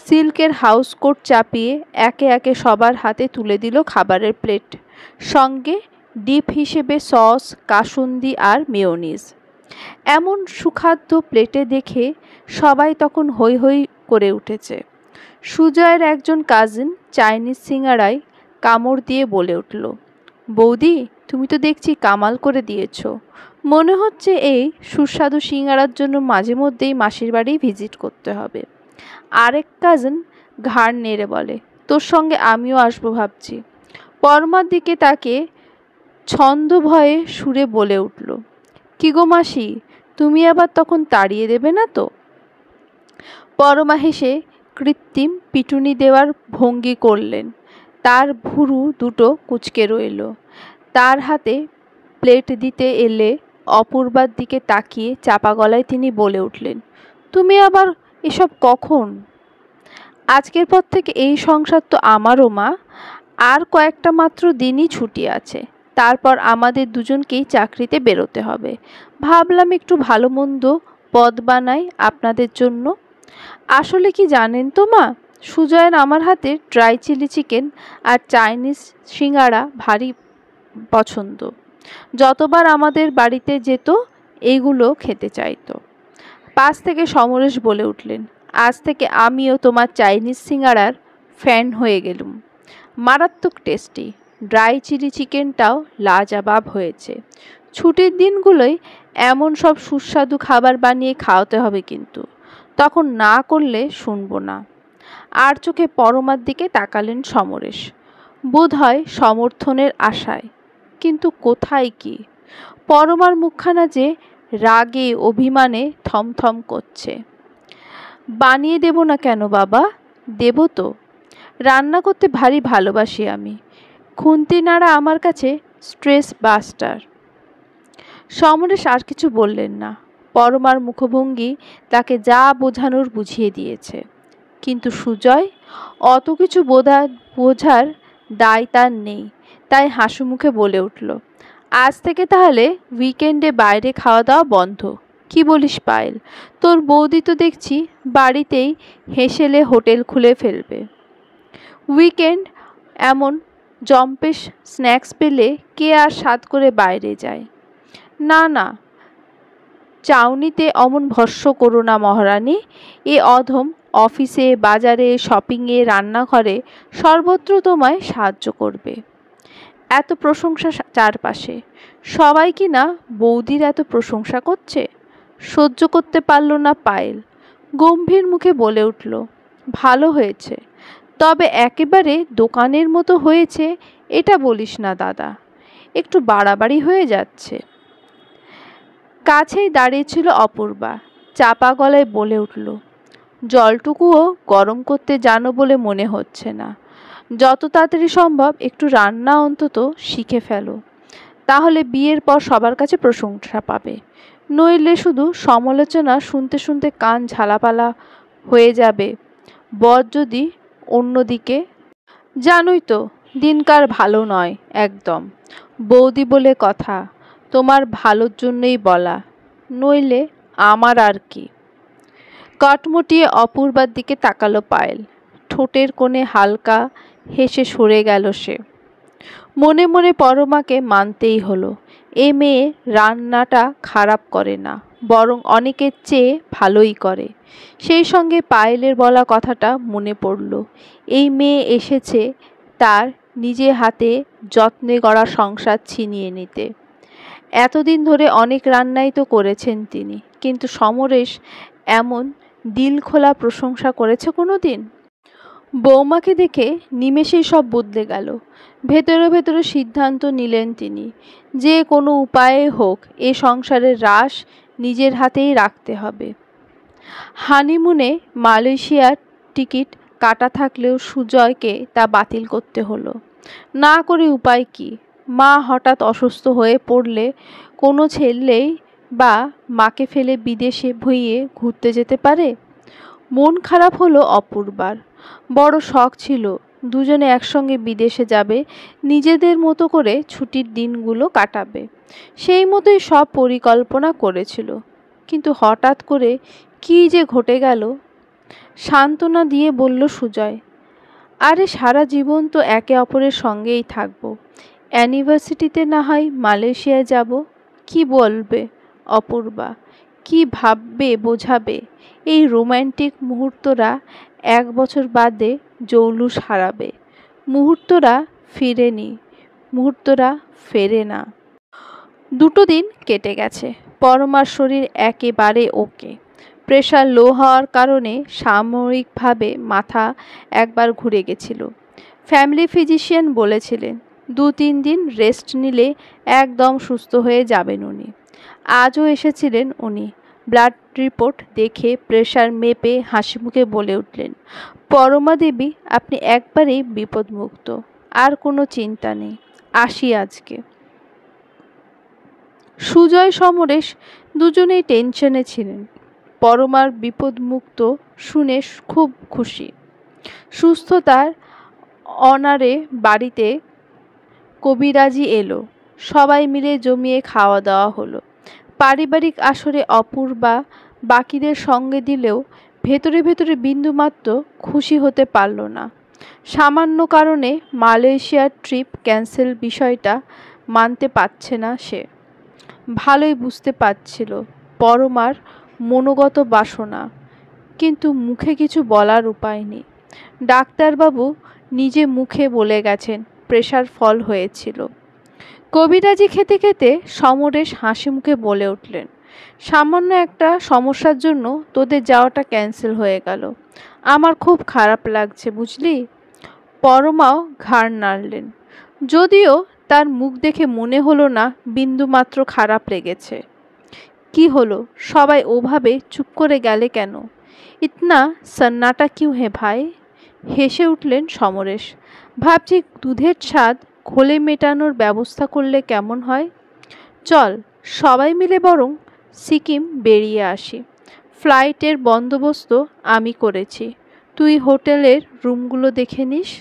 সিল্কের হাউসকোট চাপিয়ে একে একে সবার হাতে তুলে দিল খাবারের প্লেট, সঙ্গে ডিপ হিসেবে সস, কাসুন্দি আর মেয়োনিজ। এমন সুখাদ্য প্লেটে দেখে সবাই তখন হৈ হৈ করে উঠেছে। সুজয়ের একজন কাজিন চাইনিজ সিঙ্গারায় কামড় দিয়ে বলে উঠল, বৌদি তুমি তো দেখছি কামাল করে দিয়েছ। মনে হচ্ছে এই সুস্বাদু সিঙ্গারার জন্য মাঝে মধ্যেই মাসির বাড়ি ভিজিট করতে হবে। আরেক কাজিন ঘাড় নেড়ে বলে, তোর সঙ্গে আমিও আসবো ভাবছি। পরমার দিকে তাকে ছন্দ ভয়ে সুরে বলে উঠল, কি গো মাসি, তুমি আবার তখন তাড়িয়ে দেবে না তো? পরমা হেসে কৃত্রিম পিটুনি দেওয়ার ভঙ্গি করলেন। তার ভুরু দুটো কুঁচকে রইল। তার হাতে প্লেট দিতে এলে অপূর্বার দিকে তাকিয়ে চাপা গলায় তিনি বলে উঠলেন, তুমি আবার এসব কখন? আজকের পর থেকে এই সংসার তো আমারও মা। আর কয়েকটা মাত্র দিনই ছুটি আছে, তারপর আমাদের দুজনকেই চাকরিতে বেরোতে হবে। ভাবলাম একটু ভালো মন্দ পদ বানাই আপনাদের জন্য। আসলে কি জানেন তো মা, সুজয়ের আমার হাতে ড্রাই চিলি চিকেন আর চাইনিজ সিঙ্গারা ভারী পছন্দ। যতবার আমাদের বাড়িতে যেত এইগুলো খেতে চাইতো। পাশ থেকে সমরেশ বলে উঠলেন, আজ থেকে আমিও তোমার চাইনিজ সিঙ্গারার ফ্যান হয়ে গেলুম। মারাত্মক টেস্টি। ড্রাই চিলি চিকেনটাও লাজবাব হয়েছে। ছুটির দিনগুলোই এমন সব সুস্বাদু খাবার বানিয়ে খাওয়াতে হবে, কিন্তু তখন না করলে শুনবো না। আর চোখে পরমার দিকে তাকালেন সমরেশ, বোধ হয় সমর্থনের আশায়, কিন্তু কোথায় কি। পরমার মুখখানা যে রাগে অভিমানে থমথম করছে। বানিয়ে দেব না কেন বাবা, দেব তো। রান্না করতে ভারী ভালোবাসি আমি। খুন্তি নাড়া আমার কাছে স্ট্রেস বাস্টার। সমরেশ আর কিছু বললেন না। পরমার মুখভঙ্গি তাকে যা বোঝানোর বুঝিয়ে দিয়েছে। কিন্তু সুজয় অত কিছু বোঝার দায় তার নেই, তাই হাসি মুখে বলে উঠল, আজ থেকে তাহলে উইকেন্ডে বাইরে খাওয়া দাওয়া বন্ধ। কি বলিস পায়েল, তোর বৌদি তো দেখছি বাড়িতেই হেসেলে হোটেল খুলে ফেলবে। উইকেন্ড এমন জম্পেশ স্ন্যাক্স পেলে কে আর সাধ করে বাইরে যায়। না না, চাউনিতে অমন ভস্য করো না মহারানী, এ অধম অফিসে, বাজারে, শপিংয়ে, রান্নাঘরে সর্বত্র তোমায় সাহায্য করবে। এত প্রশংসা চারপাশে, সবাই কি না বৌদির এত প্রশংসা করছে। সহ্য করতে পারল না পায়েল, গম্ভীর মুখে বলে উঠল, ভালো হয়েছে, তবে একেবারে দোকানের মতো হয়েছে এটা বলিস না দাদা, একটু বাড়াবাড়ি হয়ে যাচ্ছে। কাছেই দাঁড়িয়েছিল অপূর্বা, চাপা গলায় বলে উঠল, জলটুকুও গরম করতে জানো বলে মনে হচ্ছে না। যত তাড়াতাড়ি সম্ভব একটু রান্না অন্তত শিখে ফেলো, তাহলে বিয়ের পর সবার কাছে প্রশংসা পাবে। নইলে শুধু সমালোচনা শুনতে শুনতে কান ঝালাপালা হয়ে যাবে। বর যদি অন্যদিকে, জানোই তো দিনকার ভালো নয় একদম। বৌদি বলে কথা, তোমার ভালোর জন্যই বলা, নইলে আমার আর কি। কটমটিয়ে অপূর্বার দিকে তাকালো পায়েল, ঠোঁটের কোণে হালকা হেসে সরে গেল সে। মনে মনে পরমাকে মানতেই হলো, এ মেয়ে রান্নাটা খারাপ করে না, বরং অনেকের চেয়ে ভালোই করে। সেই সঙ্গে পায়েলের বলা কথাটা মনে পড়ল, এই মেয়ে এসেছে তার নিজে হাতে যত্নে গড়া সংসার ছিনিয়ে নিতে। এতদিন ধরে অনেক রান্নাই তো করেছেন তিনি, কিন্তু সমরেশ এমন দিল খোলা প্রশংসা করেছে কোনো দিন? বৌমাকে দেখে নিমেষেই সব বদলে গেল। ভেতরে ভেতরে সিদ্ধান্ত নিলেন তিনি, যে কোনো উপায়ে হোক এ সংসারের রাশ নিজের হাতেই রাখতে হবে। হানিমুনে মালয়েশিয়ার টিকিট কাটা থাকলেও সুজয়কে তা বাতিল করতে হলো। না করে উপায় কি? মা হঠাৎ অসুস্থ হয়ে পড়লে কোনো ছেলেই বা মাকে ফেলে বিদেশে ভুঁইয়ে ঘুরতে যেতে পারে? মন খারাপ হলো অপূর্বার। বড় শখ ছিল দুজনে একসঙ্গে বিদেশে যাবে, নিজেদের মতো করে ছুটির দিনগুলো কাটাবে। সেই মতোই সব পরিকল্পনা করেছিল, কিন্তু হঠাৎ করে কী যে ঘটে গেল। সান্ত্বনা দিয়ে বলল সুজয়, আরে সারা জীবন তো একে অপরের সঙ্গেই থাকবো, অ্যানিভার্সিটিতে না হয় মালয়েশিয়ায় যাব। কি বলবে অপূর্বা, কি ভাববে বোঝাবে? এই রোম্যান্টিক মুহূর্তরা 1 বছর বাদে জৌলুস হারাবে। মুহূর্তরা ফিরেনি, মুহূর্তরা ফেরে না। 2 দিন কেটে গেছে, পরমার শরীর একেবারে ওকে। প্রেশার লো হওয়ার কারণে সাময়িকভাবে মাথা একবার ঘুরে গেছিল। ফ্যামিলি ফিজিশিয়ান বলেছিলেন 2-3 দিন রেস্ট নিলে একদম সুস্থ হয়ে যাবেন উনি। আজও এসেছিলেন উনি। ব্লাড রিপোর্ট দেখে প্রেশার মেপে হাসি মুখে বলে উঠলেন, পরমা দেবী আপনি একবারেই বিপদমুক্ত, আর কোনো চিন্তা নেই, আসি আজকে। সুজয় সমরেশ দুজনেই টেনশনে ছিলেন। পরমার বিপদমুক্ত শুনে খুব খুশি। সুস্থতার অনারে বাড়িতে কবিরাজি এলো, সবাই মিলে জমিয়ে খাওয়া দাওয়া হলো। পারিবারিক আসরে অপূর্বা বাকিদের সঙ্গে দিলেও ভেতরে ভেতরে বিন্দুমাত্র খুশি হতে পারল না। সামান্য কারণে মালয়েশিয়ার ট্রিপ ক্যান্সেল বিষয়টা মানতে পারছে না সে। ভালোই বুঝতে পারছিল পরমার মনোগত বাসনা, কিন্তু মুখে কিছু বলার উপায় নেই। ডাক্তারবাবু নিজে মুখে বলে গেছেন প্রেশার ফল হয়েছিল। কবিরাজি খেতে খেতে সমরেশ হাসি মুখে বলে উঠলেন, সামান্য একটা সমস্যার জন্য তোদের যাওয়াটা ক্যান্সেল হয়ে গেল, আমার খুব খারাপ লাগছে বুঝলি। পরমাও ঘাড় নাড়লেন, যদিও তার মুখ দেখে মনে হলো না বিন্দুমাত্র খারাপ লেগেছে। কি হলো, সবাই ওভাবে চুপ করে গেলে কেন? ইতনা সন্নাটা কিউ হে ভাই? হেসে উঠলেন সমরেশ, ভাবছি দুধের স্বাদ ঘোলে মেটানোর ব্যবস্থা করলে কেমন হয়। চল সবাই মিলে বরং সিকিম বেরিয়ে আসি। ফ্লাইটের বন্দোবস্ত আমি করেছি, তুই হোটেলের রুমগুলো দেখে নিস।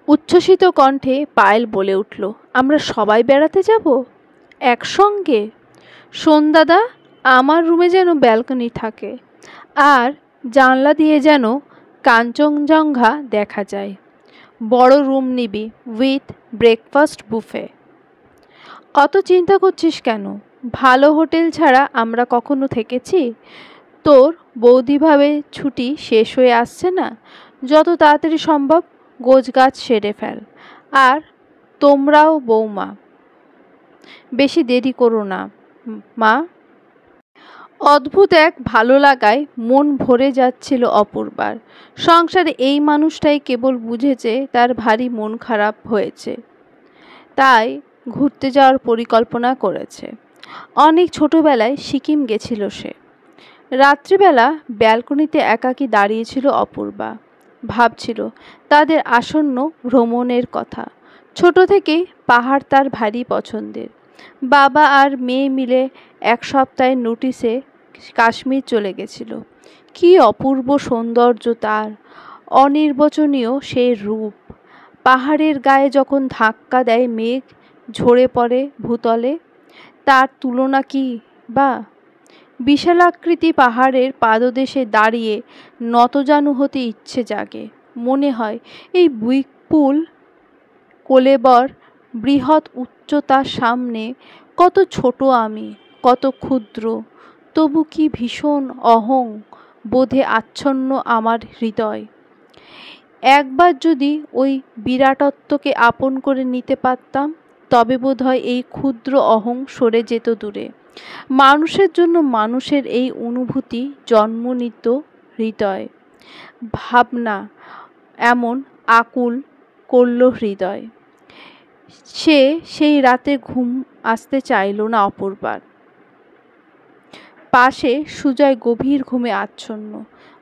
উচ্ছ্বসিত কণ্ঠে পায়েল বলে উঠল, আমরা সবাই বেড়াতে যাব একসঙ্গে? শোন দাদা, আমার রুমে যেন ব্যালকনি থাকে, আর জানলা দিয়ে যেন কাঞ্চনজঙ্ঘা দেখা যায়। বড় রুম নিবি উইথ ব্রেকফাস্ট বুফে। অত চিন্তা করছিস কেন? ভালো হোটেল ছাড়া আমরা কখনো থেকেছি? তোর বৌদিভাবে ছুটি শেষ হয়ে আসছে না? যত তাড়াতাড়ি সম্ভব গোছগাছ সেরে ফেল। আর তোমরাও বৌমা, বেশি দেরি করো না মা। অদ্ভুত এক ভালো লাগায় মন ভরে যাচ্ছিল অপূর্বার। সংসারে এই মানুষটাই কেবল বুঝেছে তার ভারী মন খারাপ হয়েছে, তাই ঘুরতে যাওয়ার পরিকল্পনা করেছে। অনেক ছোটবেলায় সিকিম গেছিল সে। রাত্রিবেলা ব্যালকনিতে একাকী দাঁড়িয়েছিল অপূর্বা। ভাবছিল তাদের আসন্ন ভ্রমণের কথা। ছোট থেকেই পাহাড় তার ভারী পছন্দের। বাবা আর মেয়ে মিলে এক সপ্তাহের নোটিশে কাশ্মীর চলে গেছিল। কি অপূর্ব সৌন্দর্য তার, অনির্বচনীয় সেই রূপ। পাহাড়ের গায়ে যখন ধাক্কা দেয় মেঘ, ঝরে পড়ে ভূতলে, তার তুলনা কি বা? বিশালাকৃতি পাহাড়ের পাদদেশে দাঁড়িয়ে নতজানু হতে ইচ্ছে জাগে। মনে হয় এই বিপুল কলেবর বৃহৎ উচ্চতার সামনে কত ছোট আমি, কত ক্ষুদ্র। তবু কি ভীষণ অহং বোধে আচ্ছন্ন আমার হৃদয়। একবার যদি ওই বিরাটত্বকে আপন করে নিতে পারতাম, তবে বোধহয় এই ক্ষুদ্র অহং সরে যেত দূরে। মানুষের জন্য মানুষের এই অনুভূতি জন্ম নিত হৃদয়। ভাবনা এমন আকুল করল হৃদয়। সেই রাতে ঘুম আসতে চাইল না অপূর্বার। পাশে সুজয় গভীর ঘুমে আচ্ছন্ন।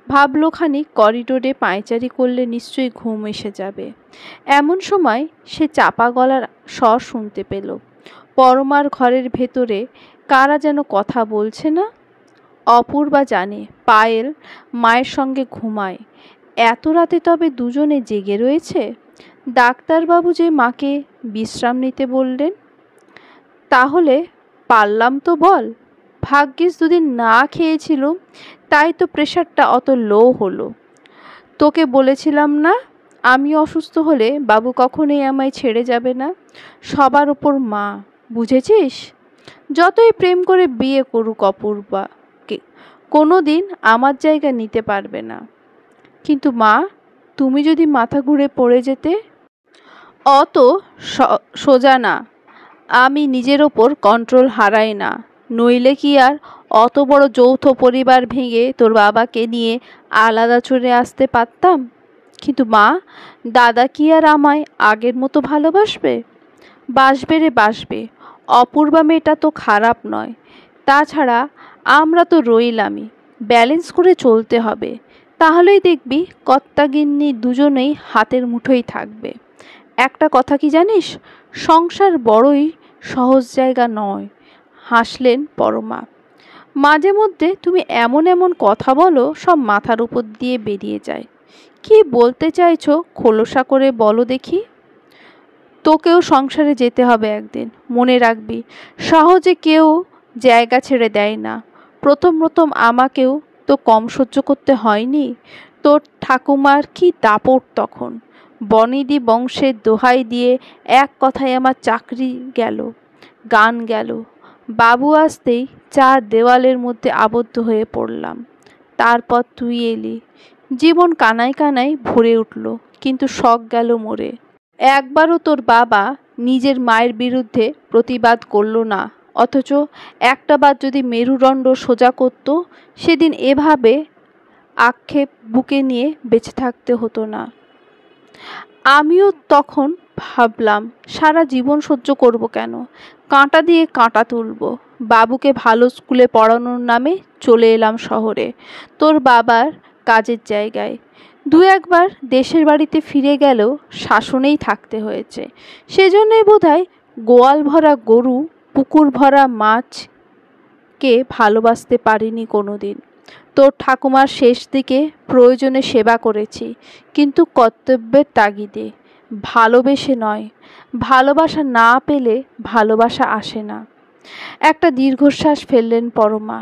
ভাবল খানিক করিডোরে পায়চারি করলে নিশ্চয়ই ঘুম এসে যাবে। এমন সময় সে চাপা গলার স্বর শুনতে পেল। পরমার ঘরের ভেতরে কারা যেন কথা বলছে না? অপূর্বা জানে পায়েল মায়ের সঙ্গে ঘুমায়। এত রাতে তবে দুজনে জেগে রয়েছে। ডাক্তারবাবু যে মাকে বিশ্রাম নিতে বললেন। তাহলে পারলাম তো বল। ভাগ্যিস দুদিন না খেয়েছিলুম, তাই তো প্রেশারটা অত লো হলো। তোকে বলেছিলাম না, আমি অসুস্থ হলে বাবু কখনোই আমায় ছেড়ে যাবে না। সবার ওপর মা, বুঝেছিস? যতই প্রেম করে বিয়ে করুক অপূর্বাকে, কোনো দিন আমার জায়গা নিতে পারবে না। কিন্তু মা, তুমি যদি মাথা ঘুরে পড়ে যেতে? অত সোজা না। আমি নিজের ওপর কন্ট্রোল হারাই না। নইলে কি আর অত বড় যৌথ পরিবার ভেঙে তোর বাবাকে নিয়ে আলাদা চলে আসতে পারতাম? কিন্তু মা, দাদা কি আর আমায় আগের মতো ভালোবাসবে? বাসবে রে বাসবে। অপূর্বা মেয়েটা তো খারাপ নয়। তাছাড়া আমরা তো রইলামই, ব্যালেন্স করে চলতে হবে। তাহলেই দেখবি কর্তাগিন্নি দুজনেই হাতের মুঠোই থাকবে। একটা কথা কি জানিস, সংসার বড়ই সহজ জায়গা নয়। হাসলেন পরমা। মাঝে মধ্যে তুমি এমন এমন কথা বলো, সব মাথার উপর দিয়ে বেরিয়ে যায়। কি বলতে চাইছো খোলসা করে বলো দেখি। তোকেও সংসারে যেতে হবে একদিন, মনে রাখবি। সহজে কেউ জায়গা ছেড়ে দেয় না। প্রথম প্রথম আমাকেও তো কম সহ্য করতে হয়নি। তোর ঠাকুমার কি দাপট তখন। বনেদি বংশের দোহাই দিয়ে এক কথায় আমার চাকরি গেল, গান গেল। বাবু আসতেই চার দেওয়ালের মধ্যে আবদ্ধ হয়ে পড়লাম। তারপর তুই এলি। জীবন কানায় কানায় ভরে উঠল, কিন্তু শখ গেল মরে। একবারও তোর বাবা নিজের মায়ের বিরুদ্ধে প্রতিবাদ করল না। অথচ একটা বার যদি মেরুদণ্ড সোজা করত, সেদিন এভাবে আক্ষেপ বুকে নিয়ে বেঁচে থাকতে হতো না। আমিও তখন ভাবলাম সারা জীবন সহ্য করব কেন, কাঁটা দিয়ে কাঁটা তুলব। বাবুকে ভালো স্কুলে পড়ানোর নামে চলে এলাম শহরে, তোর বাবার কাজের জায়গায়। দু একবার দেশের বাড়িতে ফিরে গেলেও শাসনেই থাকতে হয়েছে। সেজন্যই বোধহয় গোয়াল ভরা গরু, পুকুর ভরা মাছকে ভালোবাসতে পারিনি কোনো দিন। তোর ঠাকুমার শেষ দিকে প্রয়োজনে সেবা করেছি, কিন্তু কর্তব্যের তাগিদে, ভালোবেসে নয়। ভালোবাসা না পেলে ভালোবাসা আসে না। একটা দীর্ঘশ্বাস ফেললেন পরমা।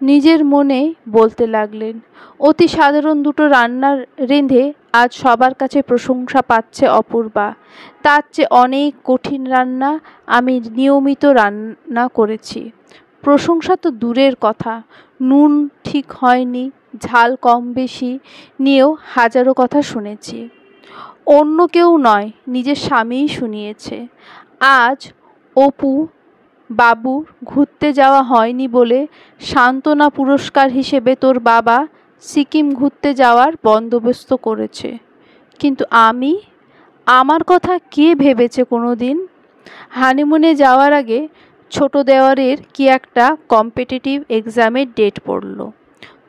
নিজের মনে বলতে লাগলেন, অতি সাধারণ দুটো রান্না রেঁধে আজ সবার কাছে প্রশংসা পাচ্ছে অপূর্বা। তার চেয়ে অনেক কঠিন রান্না আমি নিয়মিত রান্না করেছি। প্রশংসা তো দূরের কথা, নুন ঠিক হয়নি, ঝাল কম বেশি নিয়েও হাজারো কথা শুনেছি। অন্য কেউ নয়, নিজের স্বামীই শুনিয়েছে। আজ অপু বাবুর ঘুরতে যাওয়া হয়নি বলে সান্ত্বনা পুরস্কার হিসেবে তোর বাবা সিকিম ঘুরতে যাওয়ার বন্দোবস্ত করেছে। কিন্তু আমার কথা কে ভেবেছে কোনো দিন? হানিমুনে যাওয়ার আগে ছোট দেওয়ারের কি একটা কম্পিটিটিভ এক্সামের ডেট পড়ল।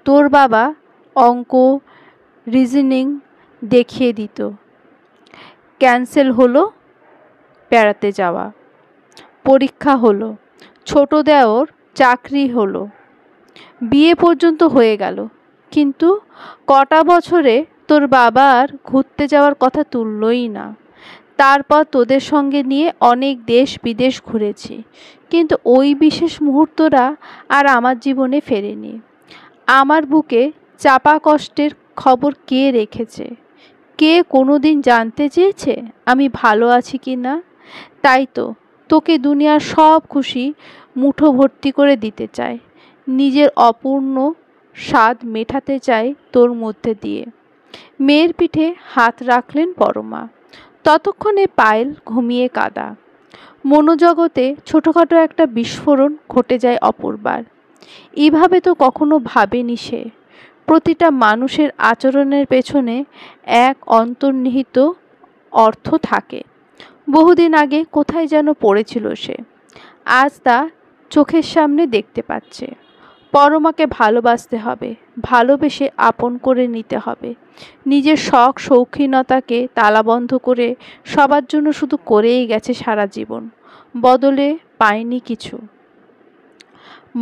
তোর বাবা অঙ্ক রিজনিং দেখিয়ে দিত, ক্যান্সেল হলো বেড়াতে যাওয়া। পরীক্ষা হলো, ছোট দেওর চাকরি হলো, বিয়ে পর্যন্ত হয়ে গেল। কিন্তু কটা বছরে তোর বাবা আর ঘুরতে যাওয়ার কথা তুললই না। তারপর তোদের সঙ্গে নিয়ে অনেক দেশ বিদেশ ঘুরেছি, কিন্তু ওই বিশেষ মুহূর্তটা আর আমার জীবনে ফেরেনি। আমার বুকে চাপা কষ্টের খবর কে রেখেছে? কে কোনো দিন জানতে চেয়েছে আমি ভালো আছি কি না? তাই তো তোকে দুনিয়ার সব খুশি মুঠো ভর্তি করে দিতে চায়, নিজের অপূর্ণ স্বাদ মেটাতে চায় তোর মধ্যে দিয়ে। মেয়ের পিঠে হাত রাখলেন পরমা। ততক্ষণে পায়েল ঘুমিয়ে কাঁদা। মনোজগতে ছোটোখাটো একটা বিস্ফোরণ ঘটে যায় অপূর্বার। এভাবে তো কখনো ভাবেনি সে। প্রতিটা মানুষের আচরণের পেছনে এক অন্তর্নিহিত অর্থ থাকে। বহুদিন আগে কোথায় যেন পড়েছিল সে, আজ তা চোখের সামনে দেখতে পাচ্ছে। পরমাকে ভালোবাসতে হবে, ভালোবেসে আপন করে নিতে হবে। নিজের শখ শৌখিনতাকে তালাবন্ধ করে সবার জন্য শুধু করেই গেছে সারা জীবন, বদলে পায়নি কিছু।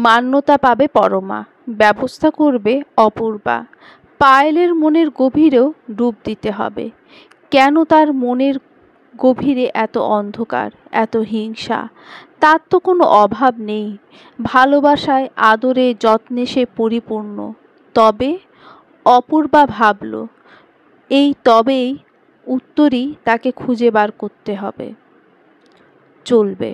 মান্যতা পাবে পরমা, ব্যবস্থা করবে অপূর্বা। পায়েলের মনের গভীরেও ডুব দিতে হবে। কেন তার মনের গভীরে এত অন্ধকার, এত হিংসা? তার তো কোনো অভাব নেই, ভালোবাসায় আদরে যত্নে সে পরিপূর্ণ। তবে অপূর্বা ভাবল, এই তবেই উত্তরই তাকে খুঁজে বার করতে হবে। চলবে।